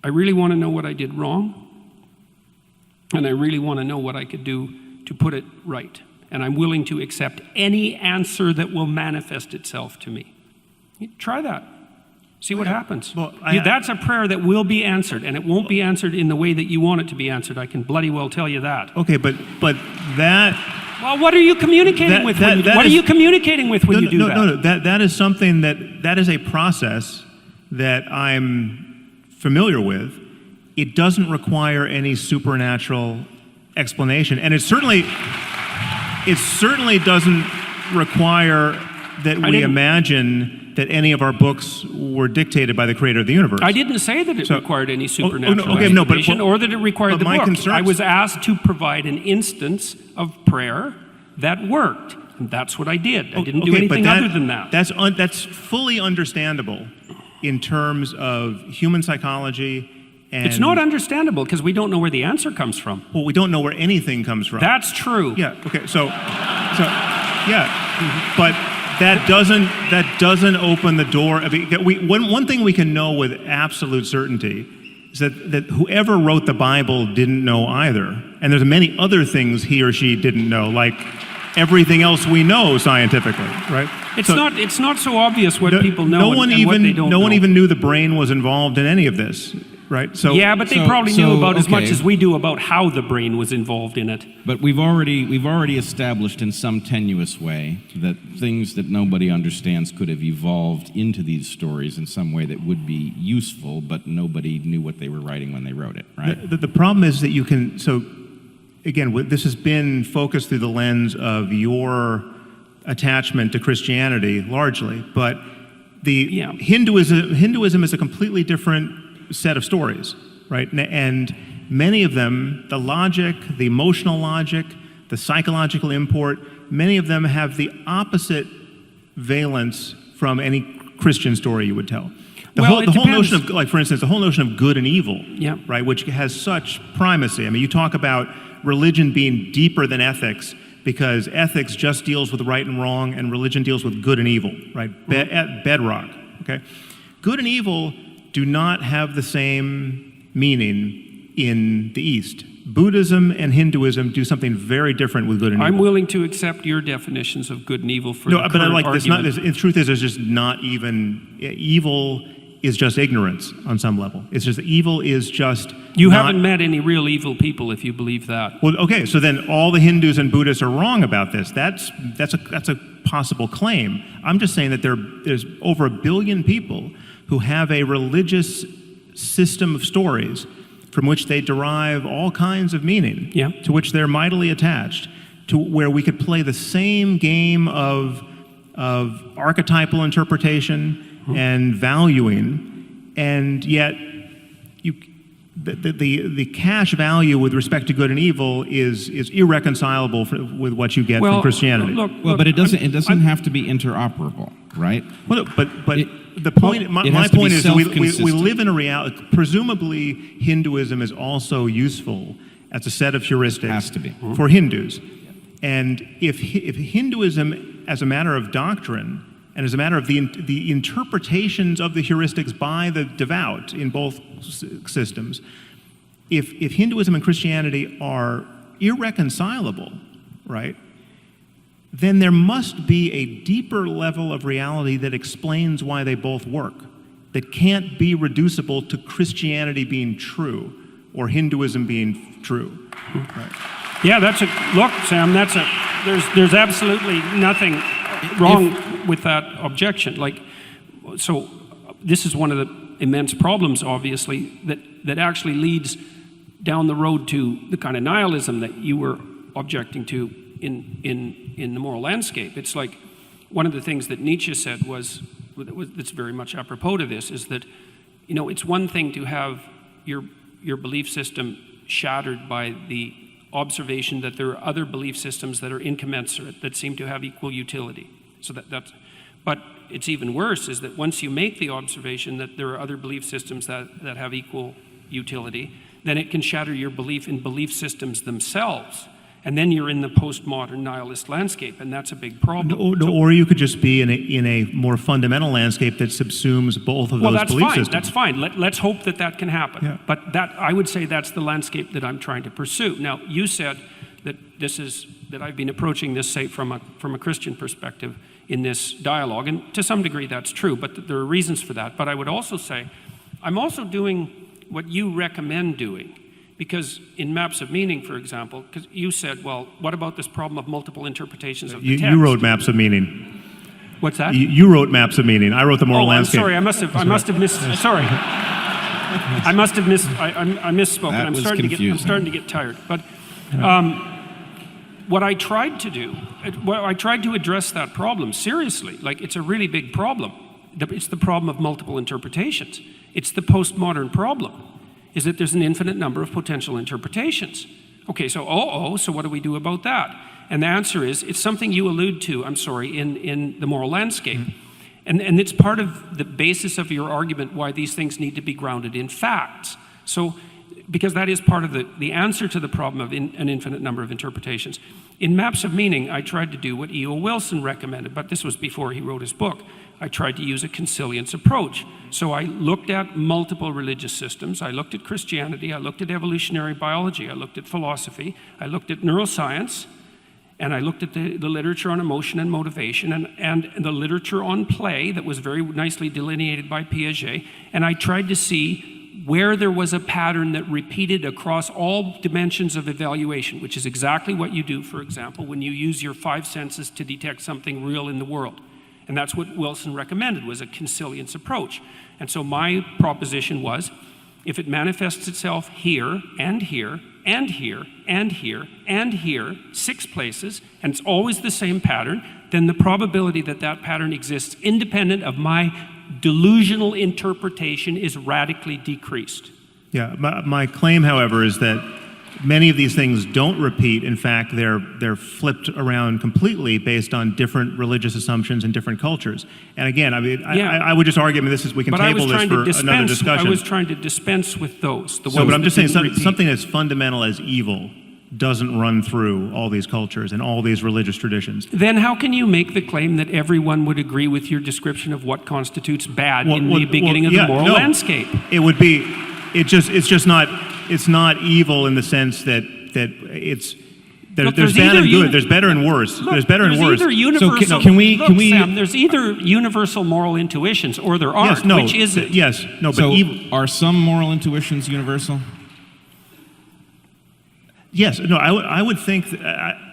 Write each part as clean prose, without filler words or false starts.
I really want to know what I did wrong, and I really want to know what I could do to put it right. And I'm willing to accept any answer that will manifest itself to me. Try that. See what happens. Well, that's a prayer that will be answered, and it won't be answered in the way that you want it to be answered. I can bloody well tell you that. Okay, but that... Well, what are you communicating with when you do that? What are you communicating with when you do that? No, that is something that is a process that I'm familiar with. It doesn't require any supernatural explanation, and it certainly doesn't require that we imagine that any of our books were dictated by the creator of the universe. I didn't say that it required any supernatural explanation or that it required the book. I was asked to provide an instance of prayer that worked, and that's what I did. I didn't do anything other than that. That's fully understandable in terms of human psychology. And it's not understandable because we don't know where the answer comes from. Well, we don't know where anything comes from. That's true. Yeah. Okay. So yeah. But that doesn't open the door. I mean, one thing we can know with absolute certainty is that whoever wrote the Bible didn't know either, and there's many other things he or she didn't know, like everything else we know scientifically, right? It's not so obvious what people know and what they don't know. No one even knew the brain was involved in any of this. Right. So yeah, but they probably knew about as much as we do about how the brain was involved in it. But we've already established in some tenuous way that things that nobody understands could have evolved into these stories in some way that would be useful, but nobody knew what they were writing when they wrote it. Right. The problem is that you can. So again, this has been focused through the lens of your attachment to Christianity largely, but Hinduism is a completely different set of stories, right? And many of them, the logic, the emotional logic, the psychological import, many of them have the opposite valence from any Christian story you would tell. The whole notion of, like, for instance, the whole notion of good and evil, right, which has such primacy. I mean, you talk about religion being deeper than ethics because ethics just deals with right and wrong, and religion deals with good and evil, right? At bedrock, okay? Good and evil do not have the same meaning in the East. Buddhism and Hinduism do something very different with good and evil. I'm willing to accept your definitions of good and evil for the current argument. The truth is, there's just not even evil is just ignorance on some level. It's just evil is just. You haven't met any real evil people if you believe that. Well, okay, so then all the Hindus and Buddhists are wrong about this. That's a possible claim. I'm just saying that there's over 1 billion people who have a religious system of stories from which they derive all kinds of meaning, to which they're mightily attached, to where we could play the same game of archetypal interpretation and valuing, and yet the cash value with respect to good and evil is irreconcilable with what you get from Christianity. Look, but it doesn't have to be interoperable, right? Well, the point. My point is we live in a reality. Presumably, Hinduism is also useful as a set of heuristics for Hindus, and if Hinduism, as a matter of doctrine, and as a matter of the interpretations of the heuristics by the devout in both systems, if Hinduism and Christianity are irreconcilable, right, then there must be a deeper level of reality that explains why they both work, that can't be reducible to Christianity being true or Hinduism being true. Right. Yeah, look, Sam, there's absolutely nothing wrong with that objection. So this is one of the immense problems, obviously, that actually leads down the road to the kind of nihilism that you were objecting to in the moral landscape. It's like one of the things that Nietzsche said that's very much apropos to this, is that, it's one thing to have your belief system shattered by the observation that there are other belief systems that are incommensurate, that seem to have equal utility. So but it's even worse is that once you make the observation that there are other belief systems that have equal utility, then it can shatter your belief in belief systems themselves. And then you're in the postmodern nihilist landscape, and that's a big problem. Or you could just be in a more fundamental landscape that subsumes both of those belief systems. That's fine. Let's hope that can happen. Yeah. But I would say that's the landscape that I'm trying to pursue. Now, you said that I've been approaching this, say, from a Christian perspective in this dialogue, and to some degree that's true, but there are reasons for that. But I would also say, I'm also doing what you recommend doing. Because in Maps of Meaning, for example, because you said, well, what about this problem of multiple interpretations of the text? You wrote Maps of Meaning. What's that? You wrote Maps of Meaning. I wrote the moral landscape. Sorry, I must have missed. Sorry, I must have missed. I misspoke. That was confusing. I'm starting to get tired. But what I tried to do, I tried to address that problem seriously. Like, it's a really big problem. It's the problem of multiple interpretations. It's the postmodern problem, is that there's an infinite number of potential interpretations. Okay, so so what do we do about that? And the answer is, it's something you allude to, in the moral landscape. And it's part of the basis of your argument why these things need to be grounded in facts. So, because that is part of the answer to the problem of an infinite number of interpretations. In Maps of Meaning, I tried to do what E.O. Wilson recommended, but this was before he wrote his book. I tried to use a consilience approach. So I looked at multiple religious systems. I looked at Christianity. I looked at evolutionary biology. I looked at philosophy. I looked at neuroscience. And I looked at the literature on emotion and motivation and the literature on play that was very nicely delineated by Piaget. And I tried to see where there was a pattern that repeated across all dimensions of evaluation, which is exactly what you do, for example, when you use your 5 senses to detect something real in the world. And that's what Wilson recommended, was a consilience approach. And so my proposition was, if it manifests itself here and here and here and here and here, 6 places, and it's always the same pattern, then the probability that that pattern exists independent of my delusional interpretation is radically decreased. Yeah, my claim, however, is that many of these things don't repeat. In fact, they're flipped around completely based on different religious assumptions in different cultures. And again, I mean, I would just argue, I mean, we can table this for another discussion. I was trying to dispense with those. But I'm just saying something as fundamental as evil doesn't run through all these cultures and all these religious traditions. Then how can you make the claim that everyone would agree with your description of what constitutes bad in the beginning of the moral landscape? It would be, it's not evil in the sense that there's bad and good, there's better and worse. There's better and worse. So can we Sam, there's either universal moral intuitions or there aren't. Which is it? Yes, no, but so are some moral intuitions universal? Yes, no, I would think,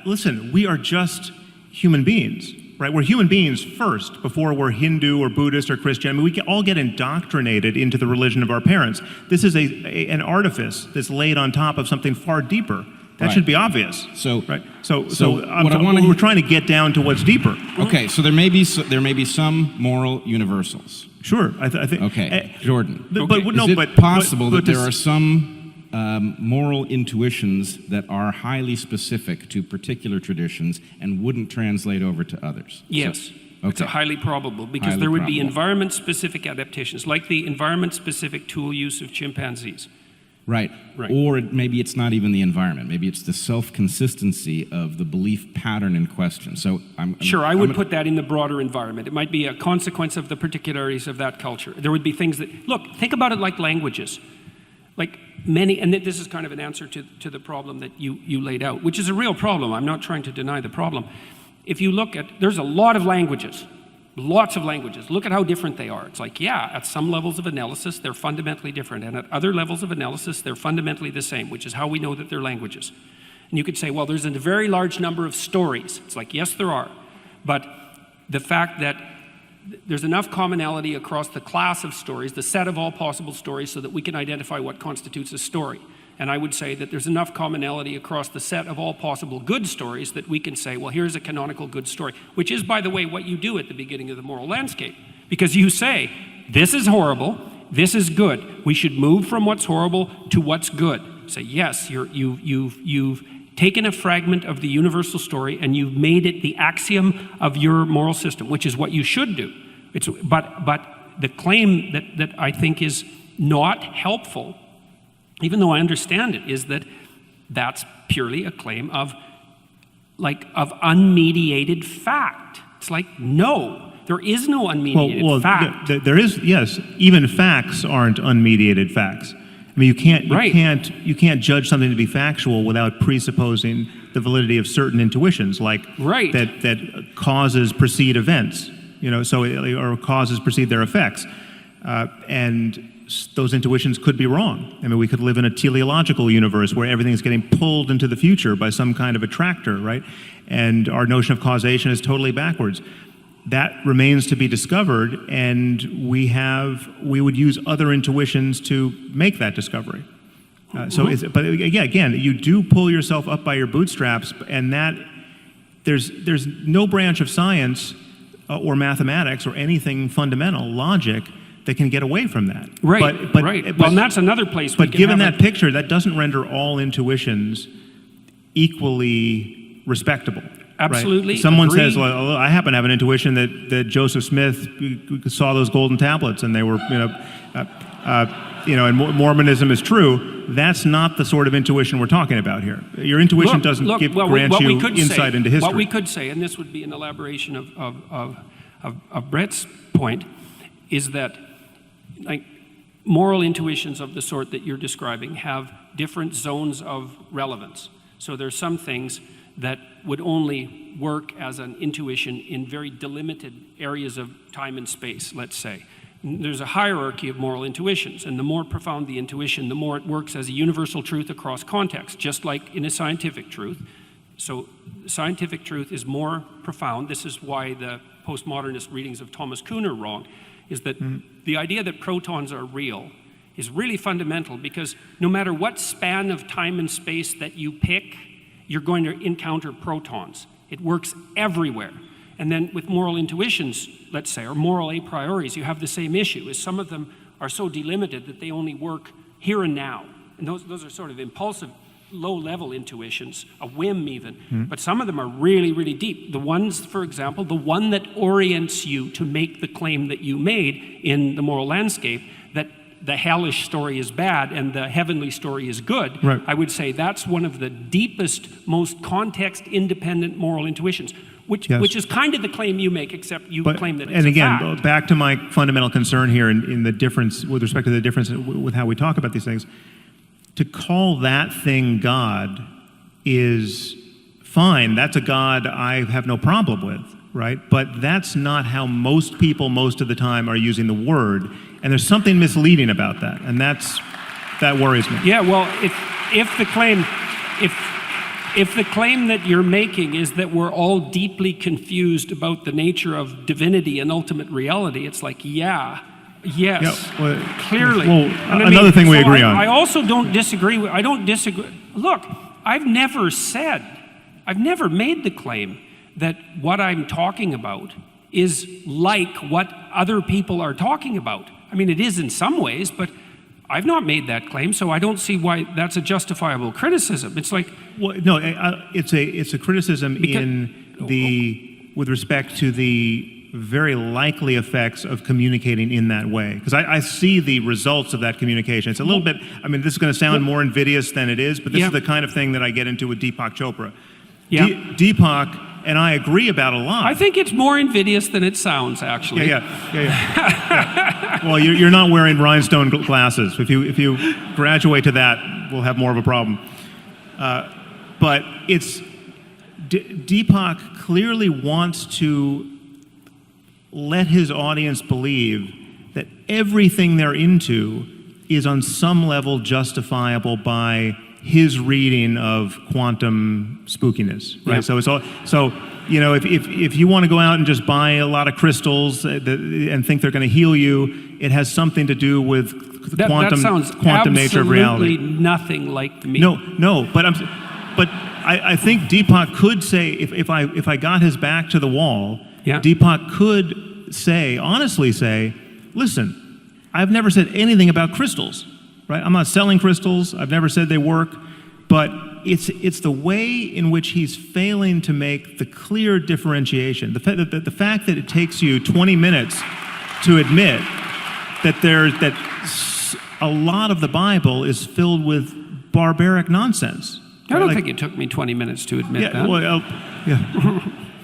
listen, we are just human beings, right? We're human beings first, before we're Hindu or Buddhist or Christian. I mean, we can all get indoctrinated into the religion of our parents. This is an artifice that's laid on top of something far deeper. That should be obvious. So, right. We're trying to get down to what's deeper. Okay, so there may be some moral universals. Sure, I think. Okay, Jordan. Is it possible that there are some moral intuitions that are highly specific to particular traditions and wouldn't translate over to others? Yes. It's highly probable, because there would be environment-specific adaptations, like the environment-specific tool use of chimpanzees. Right. Or maybe it's not even the environment. Maybe it's the self-consistency of the belief pattern in question. So I would put that in the broader environment. It might be a consequence of the particularities of that culture. There would be things that, look, think about it like languages. Like many, and this is kind of an answer to the problem that you laid out, which is a real problem. I'm not trying to deny the problem. If you look at, there's a lot of languages. Lots of languages. Look at how different they are. It's like, yeah, at some levels of analysis, they're fundamentally different. And at other levels of analysis, they're fundamentally the same, which is how we know that they're languages. And you could say, well, there's a very large number of stories. It's like, yes, there are. But the fact that there's enough commonality across the class of stories, the set of all possible stories, so that we can identify what constitutes a story. And I would say that there's enough commonality across the set of all possible good stories that we can say, well, here's a canonical good story, which is, by the way, what you do at the beginning of the moral landscape. Because you say, this is horrible, this is good. We should move from what's horrible to what's good. Say, yes, you've taken a fragment of the universal story and you've made it the axiom of your moral system, which is what you should do. But the claim that I think is not helpful, even though I understand it, is that that's purely a claim of like of unmediated fact. It's like, no, there is no unmediated fact. There is, yes. Even facts aren't unmediated facts. I mean, you can't judge something to be factual without presupposing the validity of certain intuitions, like that causes precede events. Or causes precede their effects, and those intuitions could be wrong. I mean, we could live in a teleological universe where everything's getting pulled into the future by some kind of attractor, right? And our notion of causation is totally backwards. That remains to be discovered, and we would use other intuitions to make that discovery. But again, you do pull yourself up by your bootstraps, and that there's no branch of science or mathematics or anything fundamental, logic, that can get away from that. Right, right. Well, and that's another place. But given that picture, that doesn't render all intuitions equally respectable. Absolutely. Right? Someone says, well, I happen to have an intuition that Joseph Smith saw those golden tablets and they were, and Mormonism is true. That's not the sort of intuition we're talking about here. Your intuition doesn't grant you insight into history. What we could say, and this would be an elaboration of Brett's point, is that like moral intuitions of the sort that you're describing have different zones of relevance. So there's some things that would only work as an intuition in very delimited areas of time and space, let's say. There's a hierarchy of moral intuitions, and the more profound the intuition, the more it works as a universal truth across context, just like in a scientific truth. So scientific truth is more profound. This is why the postmodernist readings of Thomas Kuhn are wrong, is that the idea that protons are real is really fundamental, because no matter what span of time and space that you pick, you're going to encounter protons. It works everywhere. And then with moral intuitions, let's say, or moral a prioris, you have the same issue, is some of them are so delimited that they only work here and now. And those are sort of impulsive, low-level intuitions, a whim even. But some of them are really, really deep. The ones, for example, the one that orients you to make the claim that you made in the moral landscape, that the hellish story is bad and the heavenly story is good, right. I would say that's one of the deepest, most context-independent moral intuitions, which is kind of the claim you make, except you claim that it's and again, a fact. Back to my fundamental concern here in the difference, with respect to the difference with how we talk about these things, to call that thing God is fine. That's a God I have no problem with, right? But that's not how most people most of the time are using the word. And there's something misleading about that, and that worries me. Yeah, well, if the claim that you're making is that we're all deeply confused about the nature of divinity and ultimate reality, it's like, yes, clearly. Well, another thing we agree on. I also don't disagree. Look, I've never made the claim that what I'm talking about is like what other people are talking about. I mean, it is in some ways, but I've not made that claim, so I don't see why that's a justifiable criticism. It's like... Well, no, it's a criticism with respect to the very likely effects of communicating in that way. Because I see the results of that communication. It's a little bit, I mean, this is going to sound more invidious than it is, but this is the kind of thing that I get into with Deepak Chopra. Yeah. Deepak and I agree about a lot. I think it's more invidious than it sounds, actually. Yeah. Well, you're not wearing rhinestone glasses. If you graduate to that, we'll have more of a problem. But it's Deepak clearly wants to let his audience believe that everything they're into is on some level justifiable by his reading of quantum spookiness, right? Yeah. So it's all, if you want to go out and just buy a lot of crystals and think they're going to heal you, it has something to do with the quantum nature of reality. Absolutely nothing like me. No, but I think Deepak could say, if I got his back to the wall, Deepak could honestly say, listen, I've never said anything about crystals. Right? I'm not selling crystals. I've never said they work, but it's the way in which he's failing to make the clear differentiation. The fact that it takes you 20 minutes to admit that a lot of the Bible is filled with barbaric nonsense. I don't think it took me 20 minutes to admit that. Well,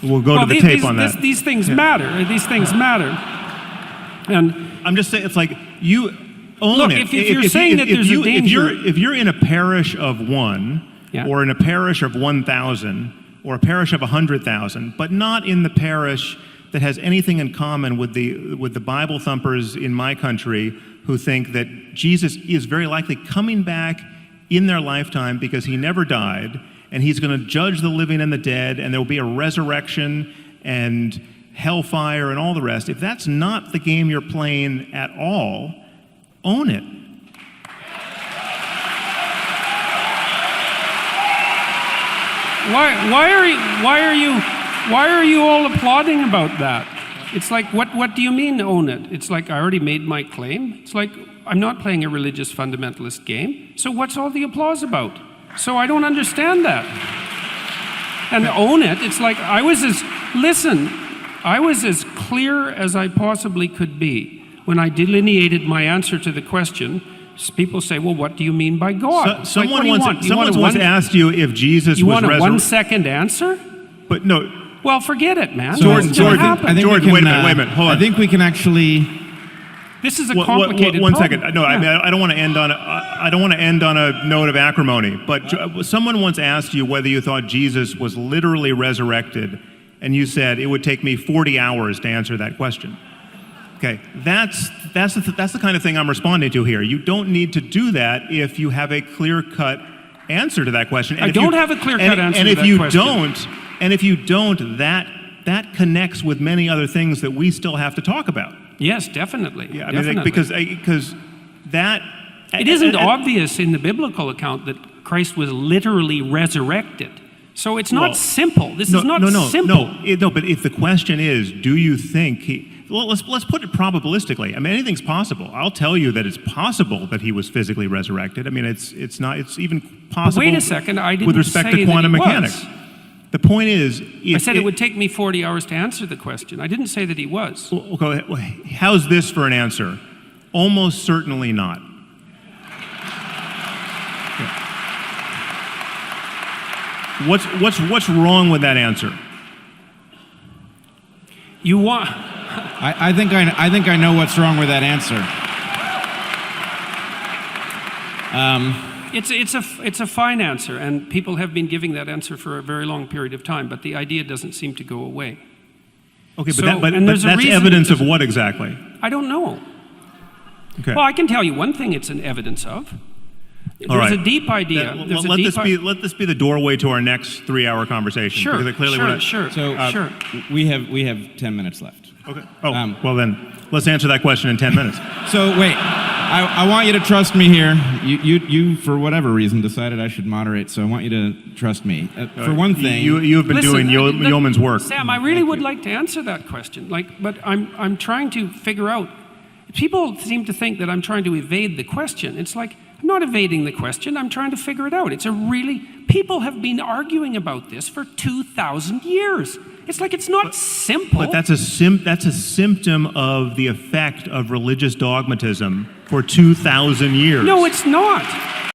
we'll go to the tape on that. These things matter. These things matter. And I'm just saying, it's like you own look, it. If you're saying that there's a danger... If you're in a parish of 1, or in a parish of 1,000, or a parish of 100,000, but not in the parish that has anything in common with the Bible thumpers in my country who think that Jesus is very likely coming back in their lifetime because he never died, and he's going to judge the living and the dead, and there will be a resurrection and hellfire and all the rest. If that's not the game you're playing at all, own it. Why are you all applauding about that? It's like, what do you mean own it? It's like, I already made my claim. It's like, I'm not playing a religious fundamentalist game, so what's all the applause about? So I don't understand that. And own it, it's like, I was as clear as I possibly could be when I delineated my answer to the question. People say, well, what do you mean by God? Someone once asked you if Jesus was resurrected. You want a 1-second answer? But no. Well, forget it, man. Jordan, wait a minute, hold on. I think we can actually... This is a complicated One problem. second. No, I mean, I don't want to end on a note of acrimony, but someone once asked you whether you thought Jesus was literally resurrected, and you said it would take me 40 hours to answer that question. Okay, that's the kind of thing I'm responding to here. You don't need to do that if you have a clear-cut answer to that question. I don't have a clear-cut answer to that question. And if you don't, that connects with many other things that we still have to talk about. Yes, definitely. Yeah, I mean, because that... It isn't obvious in the biblical account that Christ was literally resurrected. So it's not simple. This is not simple. No, but if the question is, do you think let's put it probabilistically. I mean, anything's possible. I'll tell you that it's possible that he was physically resurrected. I mean, it's even possible. But wait a second, I didn't with respect say to quantum that he mechanics. Was. The point is, I said it would take me 40 hours to answer the question. I didn't say that he was. Okay, how's this for an answer? Almost certainly not. What's wrong with that answer? You want? I think I know what's wrong with that answer. It's a fine answer, and people have been giving that answer for a very long period of time, but the idea doesn't seem to go away. Okay, but that's evidence of what exactly? I don't know. Okay. Well, I can tell you one thing it's an evidence of. There's a deep idea. Let this be the doorway to our next 3-hour conversation. Sure, sure. So we have 10 minutes left. Okay. Oh, well then, let's answer that question in 10 minutes. So wait, I want you to trust me here. You for whatever reason decided I should moderate, so I want you to trust me. For one thing, you have been doing yeoman's work. Sam, I really would like to answer that question. But I'm trying to figure out. People seem to think that I'm trying to evade the question. It's like, I'm not evading the question, I'm trying to figure it out. People have been arguing about this for 2,000 years. It's like, it's not simple. But that's a symptom of the effect of religious dogmatism for 2,000 years. No, it's not.